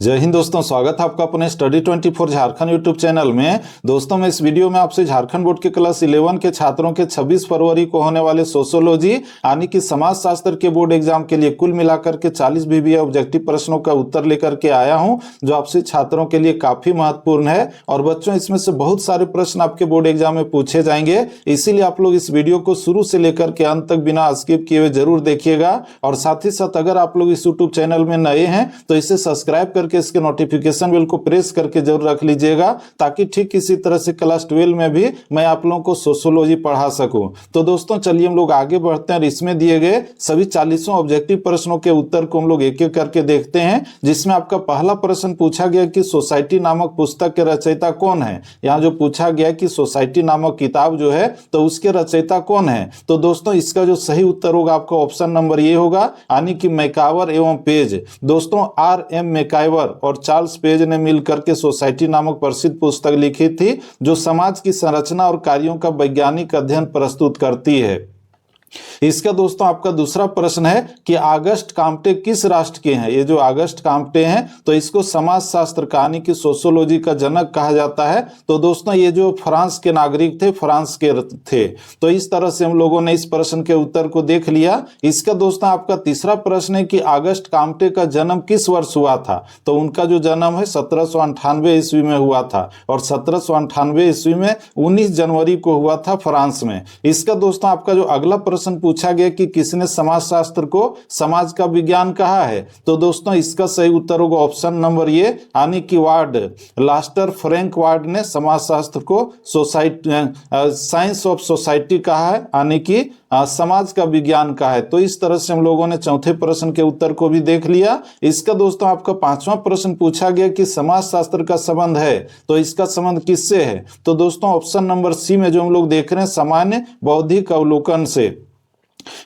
जय हिंद दोस्तों, स्वागत है आपका अपने स्टडी 24 झारखंड यूट्यूब चैनल में। दोस्तों मैं इस वीडियो में आपसे झारखंड बोर्ड के क्लास 11 के छात्रों के 26 फरवरी को होने वाले सोशियोलॉजी यानी कि समाज शास्त्र के बोर्ड एग्जाम के लिए कुल मिलाकर के 40 बीबीए ऑब्जेक्टिव प्रश्नों का उत्तर लेकर के आया हूं, जो आपसे छात्रों के लिए काफी महत्वपूर्ण है। और बच्चों इसमें से बहुत सारे प्रश्न आपके बोर्ड एग्जाम में पूछे जाएंगे, इसीलिए आप लोग इस वीडियो को शुरू से लेकर के अंत तक बिना स्किप किए हुए जरूर देखिएगा। और साथ ही साथ अगर आप लोग इस यूट्यूब चैनल में नए हैं तो इसे सब्सक्राइब करके इसके नोटिफिकेशन बेल को प्रेस करके जरूर रख लीजिएगा, ताकि ठीक इसी तरह से क्लास 12 में भी मैं आप लोगों को सोशियोलॉजी पढ़ा सकूं। तो दोस्तों चलिए हम लोग आगे बढ़ते हैं और इसमें दिए गए सभी 40 ऑब्जेक्टिव प्रश्नों के उत्तर को हम लोग एक एक करके देखते हैं। जिसमें आपका पहला प्रश्न पूछा गया कि सोसाइटी नामक पुस्तक के रचयिता कौन है। यहाँ जो पूछा गया कि सोसाइटी नामक किताब जो है तो उसके रचयिता कौन है, तो दोस्तों इसका जो सही उत्तर होगा आपका ऑप्शन नंबर ये होगा, यानी कि मैकावर एवं पेज। दोस्तों R.M. मैकाइवर और चार्ल्स पेज ने मिलकर के सोसाइटी नामक प्रसिद्ध पुस्तक लिखी थी, जो समाज की संरचना और कार्यों का वैज्ञानिक अध्ययन प्रस्तुत करती है। इसका दोस्तों आपका दूसरा प्रश्न है कि आगस्ट काम्टे किस राष्ट्र के हैं। ये जो आगस्ट काम्टे हैं तो इसको समाज शास्त्र यानी कि सोशियोलॉजी का जनक कहा जाता है। तो दोस्तों ये जो फ्रांस के नागरिक थे, फ्रांस के थे। तो इस तरह से हम लोगों ने इस प्रश्न के उत्तर को देख लिया। इसका दोस्तों आपका तीसरा प्रश्न है कि आगस्ट काम्टे का जन्म किस वर्ष हुआ था। तो उनका जो जन्म है 1798 ईस्वी में हुआ था, और 1798 ईस्वी में 19 जनवरी को हुआ था फ्रांस में। इसका दोस्तों आपका जो अगला प्रश्न पूछा गया कि किसने समाजशास्त्र को समाज का विज्ञान कहा है। तो दोस्तों इसका सही उत्तर होगा ऑप्शन नंबर ये, यानी कि वार्ड लास्टर फ्रैंक वार्ड ने समाजशास्त्र को साइंस ऑफ सोसाइटी कहा है, यानी कि समाज का विज्ञान कहा है। तो इस तरह से हम लोगों ने चौथे प्रश्न के उत्तर को भी देख लिया। इसका दोस्तों आपका पांचवा प्रश्न पूछा गया कि समाजशास्त्र का संबंध है, तो इसका संबंध किससे है। तो दोस्तों ऑप्शन नंबर सी में जो हम लोग देख रहे हैं सामान्य बौद्धिक अवलोकन से।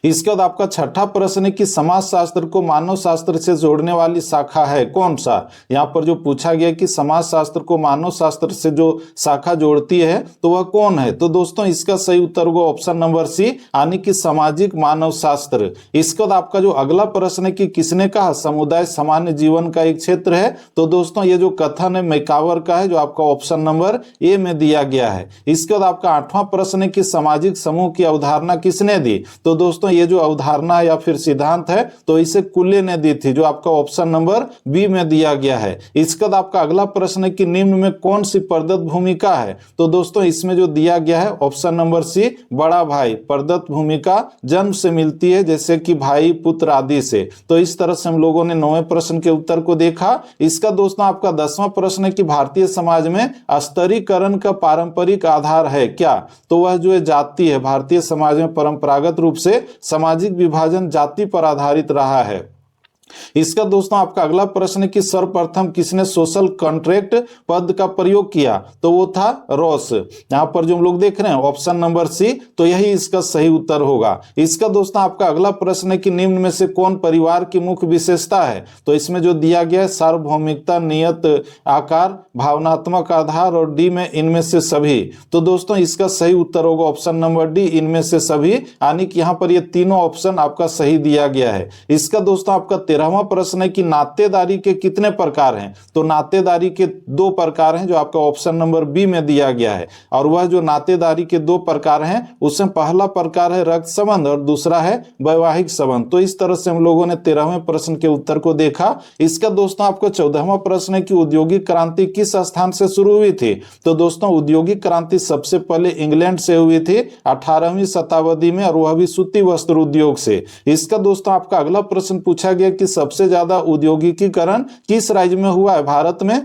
इसके बाद आपका छठा प्रश्न है कि समाजशास्त्र को मानव शास्त्र से जोड़ने वाली शाखा है कौन सा। यहाँ पर जो पूछा गया कि समाजशास्त्र को मानव शास्त्र से जो शाखा जोड़ती है तो वह कौन है। तो दोस्तों इसका सही उत्तर होगा ऑप्शन नंबर सी, यानी कि सामाजिक मानव शास्त्र। इसके बाद आपका जो अगला प्रश्न है कि किसने कहा समुदाय सामान्य जीवन का एक क्षेत्र है। तो दोस्तों ये जो कथन है मैकावर का है, जो आपका ऑप्शन नंबर ए में दिया गया है। इसके बाद आपका आठवां प्रश्न है कि सामाजिक समूह की अवधारणा किसने दी। तो दोस्तों ये जो अवधारणा या फिर सिद्धांत है तो इसे कुल्ले ने दी थी, जो आपका ऑप्शन नंबर बी में दिया गया है। इसके बाद आपका अगला प्रश्न है कि निम्न में कौन सी प्रदत्त भूमिका है। तो दोस्तों इसमें जो दिया गया है ऑप्शन नंबर सी बड़ा भाई। प्रदत्त भूमिका जन्म से मिलती है, जैसे कि भाई पुत्र आदि से। तो इस तरह से हम लोगों ने 9वें प्रश्न के उत्तर को देखा। इसका दोस्तों आपका 10वां प्रश्न है कि भारतीय समाज में स्तरीकरण का पारंपरिक आधार है क्या। तो वह जो है जाति है। भारतीय समाज में परंपरागत रूप से सामाजिक विभाजन जाति पर आधारित रहा है। इसका दोस्तों आपका अगला प्रश्न है कि सर्वप्रथम किसने सोशल कॉन्ट्रैक्ट पद का प्रयोग किया। तो वो था रॉस। यहां पर जो हम लोग देख रहे हैं ऑप्शन नंबर सी, तो यही इसका सही उत्तर होगा। इसका दोस्तों आपका अगला प्रश्न है कि निम्न में से कौन परिवार की मुख्य विशेषता है। तो इसमें जो दिया गया है सार्वभौमिकता, नियत आकार, भावनात्मक आधार और डी में इनमें से सभी। तो दोस्तों इसका सही उत्तर होगा ऑप्शन नंबर डी, इनमें से सभी, यानी कि यहाँ पर ये तीनों ऑप्शन आपका सही दिया गया है। इसका दोस्तों आपका 13वां प्रश्न है कि नातेदारी के कितने प्रकार हैं। तो नातेदारी के 2 प्रकार हैं, जो आपका ऑप्शन नंबर बी में दिया गया है। और वह जो नातेदारी के 2 प्रकार हैं उसमें पहला प्रकार है रक्त संबंध और दूसरा है वैवाहिक संबंध। तो इस तरह से हम लोगों ने 13वें प्रश्न के उत्तर को देखा। इसका दोस्तों आपका 14वां प्रश्न है कि औद्योगिक क्रांति किस स्थान से शुरू हुई थी। तो दोस्तों औद्योगिक क्रांति सबसे पहले इंग्लैंड से हुई थी 18वीं शताब्दी में, और वह भी सूती वस्त्र उद्योग से। इसका दोस्तों आपका अगला प्रश्न पूछा गया कि सबसे ज्यादा औद्योगिकीकरण किस राज्य में हुआ है भारत में।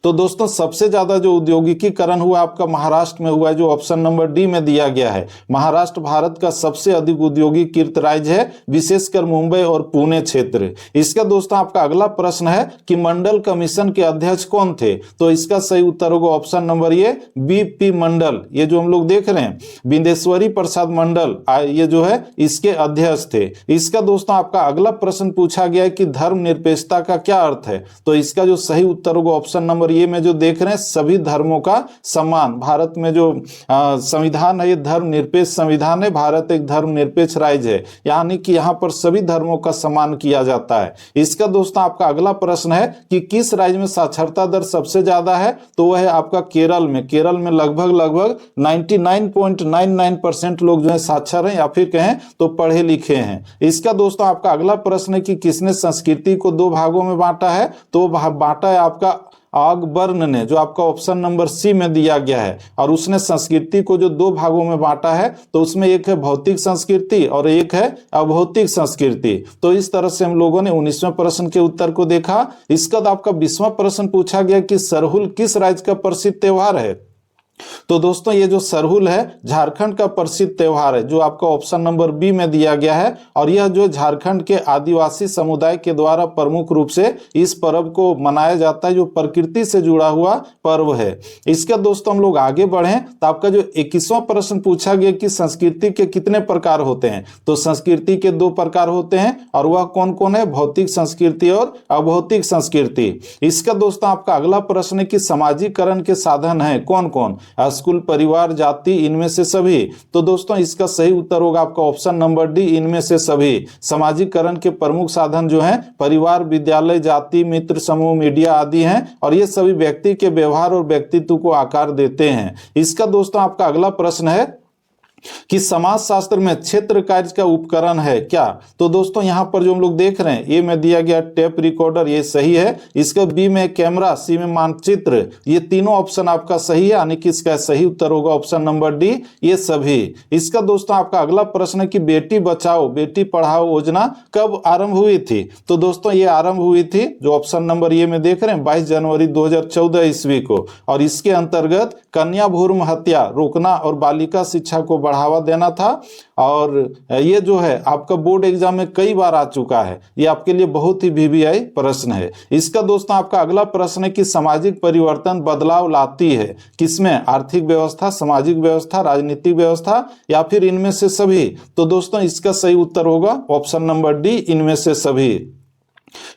तो दोस्तों सबसे ज्यादा जो औद्योगिकीकरण हुआ आपका महाराष्ट्र में हुआ है, जो ऑप्शन नंबर डी में दिया गया है। महाराष्ट्र भारत का सबसे अधिक औद्योगिकीकृत राज्य है, विशेषकर मुंबई और पुणे क्षेत्र। इसका दोस्तों आपका अगला प्रश्न है कि मंडल कमीशन के अध्यक्ष कौन थे। तो इसका सही उत्तर होगा ऑप्शन नंबर ये बीपी मंडल। ये जो हम लोग देख रहे हैं बिंदेश्वरी प्रसाद मंडल, ये जो है इसके अध्यक्ष थे। इसका दोस्तों आपका अगला प्रश्न पूछा गया है कि धर्मनिरपेक्षता का क्या अर्थ है। तो इसका जो सही उत्तर होगा ऑप्शन ऑप्शन नंबर ए में जो देख रहे हैं सभी धर्मों का सम्मान। भारत में जो संविधान है ये धर्मनिरपेक्ष संविधान है, भारत एक धर्मनिरपेक्ष राज्य है, यानी कि यहाँ पर सभी धर्मों का सम्मान किया जाता है। इसका दोस्तों आपका अगला प्रश्न है कि किस राज्य में साक्षरता दर सबसे ज्यादा है, तो वह है आपका केरल में। केरल में लगभग 99.99% लोग जो है साक्षर हैं या फिर कहें तो पढ़े लिखे हैं। इसका दोस्तों आपका अगला प्रश्न है कि किसने संस्कृति को दो भागों में बांटा है, तो बांटा है आपका अकबर्न ने, जो आपका ऑप्शन नंबर सी में दिया गया है। और उसने संस्कृति को जो दो भागों में बांटा है तो उसमें एक है भौतिक संस्कृति और एक है अभौतिक संस्कृति। तो इस तरह से हम लोगों ने 19वें प्रश्न के उत्तर को देखा। इसका आपका 20वां प्रश्न पूछा गया कि सरहुल किस राज्य का प्रसिद्ध त्योहार है, तो दोस्तों ये जो सरहुल है झारखंड का प्रसिद्ध त्योहार है, जो आपका ऑप्शन नंबर बी में दिया गया है। और यह जो झारखंड के आदिवासी समुदाय के द्वारा प्रमुख रूप से इस पर्व को मनाया जाता है, जो प्रकृति से जुड़ा हुआ पर्व है। इसका दोस्तों हम लोग आगे बढ़ें तो आपका जो 21वां प्रश्न पूछा गया कि संस्कृति के कितने प्रकार होते हैं, तो संस्कृति के दो प्रकार होते हैं और वह कौन कौन है, भौतिक संस्कृति और अभौतिक संस्कृति। इसका दोस्तों आपका अगला प्रश्न है कि समाजीकरण के साधन है कौन कौन, स्कूल, परिवार, जाति, इनमें से सभी। तो दोस्तों इसका सही उत्तर होगा आपका ऑप्शन नंबर डी, इनमें से सभी। समाजीकरण के प्रमुख साधन जो हैं परिवार, विद्यालय, जाति, मित्र समूह, मीडिया आदि हैं और ये सभी व्यक्ति के व्यवहार और व्यक्तित्व को आकार देते हैं। इसका दोस्तों आपका अगला प्रश्न है कि समाज शास्त्र में क्षेत्र कार्य का उपकरण है क्या, तो दोस्तों यहां पर जो हम लोग देख रहे हैं ए में दिया गया टेप रिकॉर्डर, ये सही है। इसका बी में कैमरा, सी में मानचित्र, ये तीनों ऑप्शन आपका सही है, यानी कि इसका सही उत्तर होगा ऑप्शन नंबर डी, ये सभी। इसका दोस्तों आपका अगला प्रश्न है कि बेटी बचाओ बेटी पढ़ाओ योजना कब आरंभ हुई थी, तो दोस्तों ये आरंभ हुई थी जो ऑप्शन नंबर ए में देख रहे हैं 22 जनवरी 2014 ईस्वी को। और इसके अंतर्गत कन्या भ्रूण हत्या रोकना और बालिका शिक्षा को बढ़ावा देना था। और ये जो है आपका बोर्ड एग्जाम में कई बार आ चुका है, ये आपके लिए बहुत ही वीवीआई प्रश्न है। इसका दोस्तों आपका अगला प्रश्न है कि सामाजिक परिवर्तन बदलाव लाती है किसमें, आर्थिक व्यवस्था, सामाजिक व्यवस्था, राजनीतिक व्यवस्था या फिर इनमें से सभी। तो दोस्तों इसका सही उत्तर होगा ऑप्शन नंबर डी, इनमें से सभी।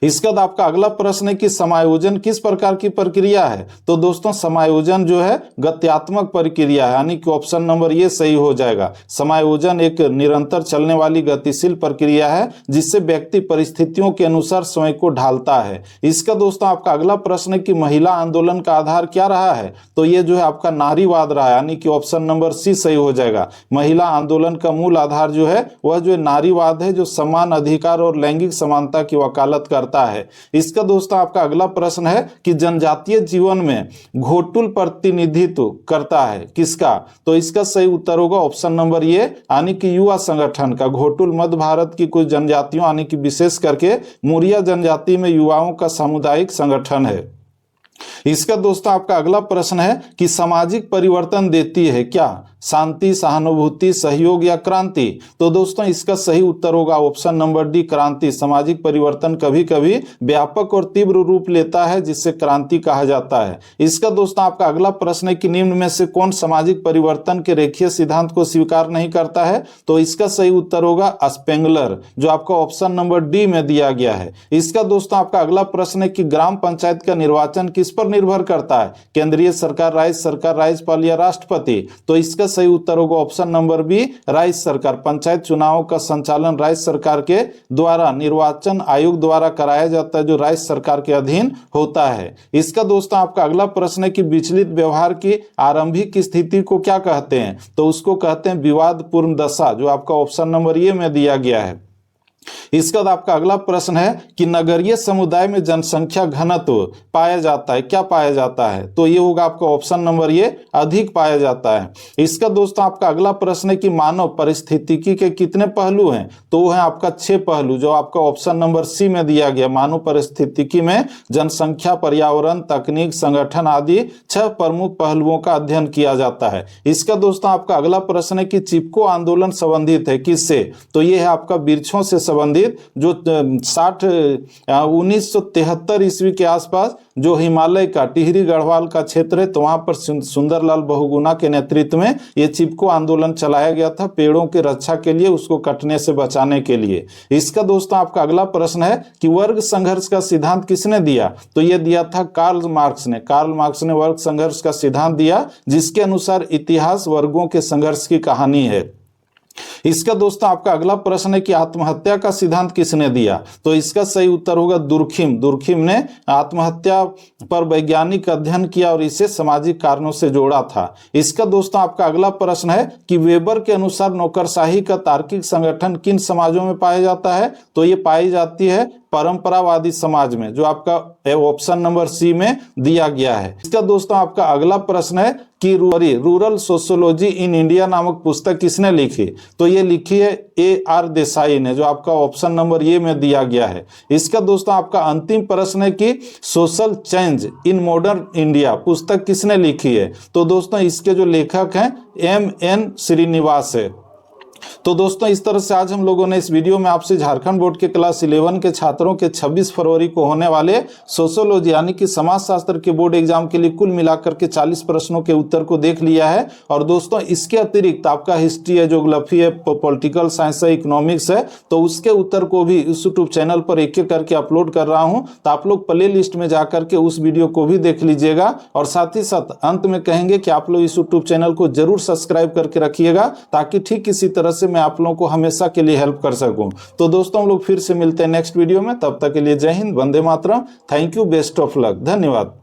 इसका आपका अगला प्रश्न है कि समायोजन किस प्रकार की प्रक्रिया है, तो दोस्तों समायोजन जो है गत्यात्मक प्रक्रिया है, यानी कि ऑप्शन नंबर ये सही हो जाएगा। समायोजन एक निरंतर चलने वाली गतिशील प्रक्रिया है जिससे व्यक्ति परिस्थितियों के अनुसार स्वयं को ढालता है। इसका दोस्तों आपका अगला प्रश्न है कि महिला आंदोलन का आधार क्या रहा है, तो ये जो है आपका नारीवाद रहा है, यानी कि ऑप्शन नंबर सी सही हो जाएगा। महिला आंदोलन का मूल आधार जो है वह जो नारीवाद है, जो समान अधिकार और लैंगिक समानता की वकालत करता है। इसका दोस्तों आपका अगला प्रश्न है कि जनजातीय जीवन में घोटुल प्रतिनिधित्व करता है किसका, तो इसका सही उत्तर होगा ऑप्शन नंबर ये, यानी कि युवा संगठन का। घोटुल मध्य भारत की कुछ जनजातियों यानी कि विशेष करके मुरिया जनजाति में युवाओं का सामुदायिक संगठन है। इसका दोस्तों आपका अगला प्रश्न है कि सामाजिक परिवर्तन देती है क्या, शांति, सहानुभूति, सहयोग या क्रांति, तो दोस्तों इसका सही उत्तर होगा ऑप्शन नंबर डी, क्रांति। सामाजिक परिवर्तन कभी कभी व्यापक और तीव्र रूप लेता है जिससे क्रांति कहा जाता है। इसका दोस्तों आपका अगला प्रश्न है कि निम्न में से कौन सामाजिक परिवर्तन के रेखीय सिद्धांत को स्वीकार नहीं करता है, तो इसका सही उत्तर होगा स्पेंगलर, जो आपका ऑप्शन नंबर डी में दिया गया है। इसका दोस्तों आपका अगला प्रश्न है कि ग्राम पंचायत का निर्वाचन किस पर निर्भर करता है, केंद्रीय सरकार, राज्य सरकार, राज्यपाल या राष्ट्रपति, तो इसका सही उत्तर होगा ऑप्शन नंबर बी, राज्य सरकार। पंचायत चुनावों का संचालन राज्य सरकार के द्वारा निर्वाचन आयोग द्वारा कराया जाता है, जो राज्य सरकार के अधीन होता है। इसका दोस्तों आपका अगला प्रश्न है कि विचलित व्यवहार की आरंभिक स्थिति को क्या कहते हैं, तो उसको कहते हैं विवादपूर्ण दशा, जो आपका ऑप्शन नंबर ए में दिया गया है। इसका आपका अगला प्रश्न है कि नगरीय समुदाय में जनसंख्या घनत्व पाया जाता है, क्या पाया जाता है, तो ये होगा आपका ऑप्शन नंबर ये, अधिक पाया जाता है। इसका दोस्तों आपका अगला प्रश्न है कि मानव परिस्थितिकी के कितने पहलू हैं, तो वो है आपका 6 पहलू, जो आपका ऑप्शन नंबर सी में दिया गया। मानव परिस्थितिकी में जनसंख्या, पर्यावरण, तकनीक, संगठन आदि 6 प्रमुख पहलुओं का अध्ययन किया जाता है। इसका दोस्तों आपका अगला प्रश्न है कि चिपको आंदोलन संबंधित है किससे, तो ये है आपका वृक्षों से संबंधित जो 1973 ईस्वी के आसपास जो हिमालय का टिहरी गढ़वाल का क्षेत्र है, तो वहां पर सुंदरलाल बहुगुणा के नेतृत्व में ये चिपको आंदोलन चलाया गया था, पेड़ों की रक्षा के लिए, उसको कटने से बचाने के लिए। इसका दोस्तों आपका अगला प्रश्न है कि वर्ग संघर्ष का सिद्धांत किसने दिया? तो ये दिया था कार्ल मार्क्स ने। कार्ल मार्क्स ने वर्ग संघर्ष का सिद्धांत दिया, जिसके अनुसार इतिहास वर्गों के संघर्ष की कहानी है। इसका दोस्तों आपका अगला प्रश्न है कि आत्महत्या का सिद्धांत किसने दिया? तो इसका सही उत्तर होगा दुर्खिम। दुर्खिम ने आत्महत्या पर वैज्ञानिक अध्ययन किया और इसे सामाजिक कारणों से जोड़ा था। इसका दोस्तों आपका अगला प्रश्न है कि वेबर के अनुसार नौकरशाही का तार्किक संगठन किन समाजों में पाया जाता है? तो ये पाई जाती है परंपरावादी समाज में, जो आपका ऑप्शन नंबर सी में दिया गया है। इसका दोस्तों आपका अगला प्रश्न है कि रूरल सोशियोलॉजी इन इंडिया नामक पुस्तक किसने लिखी? तो ये लिखी है AR देसाई ने, जो आपका ऑप्शन नंबर ये में दिया गया है। इसका दोस्तों आपका अंतिम प्रश्न है कि social change in modern India पुस्तक किसने लिखी है? तो दोस्तों इसके जो लेखक हैं MN श्रीनिवास है। तो दोस्तों इस तरह से आज हम लोगों ने इस वीडियो में आपसे झारखंड बोर्ड के क्लास 11 के छात्रों के 26 फरवरी को होने वाले सोशियोलॉजी यानी कि समाजशास्त्र के बोर्ड एग्जाम के लिए कुल मिलाकर के 40 प्रश्नों के उत्तर को देख लिया है। और दोस्तों इसके अतिरिक्त आपका हिस्ट्री है, ज्योग्राफी है, पॉलिटिकल साइंस है, इकोनॉमिक्स है, तो उसके उत्तर को भी इस यूट्यूब चैनल पर एक एक करके अपलोड कर रहा हूं। तो आप लोग प्ले लिस्ट में जाकर के उस वीडियो को भी देख लीजिएगा। और साथ ही साथ अंत में कहेंगे कि आप लोग इस यूट्यूब चैनल को जरूर सब्सक्राइब करके रखिएगा, ताकि ठीक इसी तरह से मैं आप लोगों को हमेशा के लिए हेल्प कर सकूं। तो दोस्तों हम लोग फिर से मिलते हैं नेक्स्ट वीडियो में। तब तक के लिए जय हिंद, वंदे मातरम, thank you, best of luck, धन्यवाद।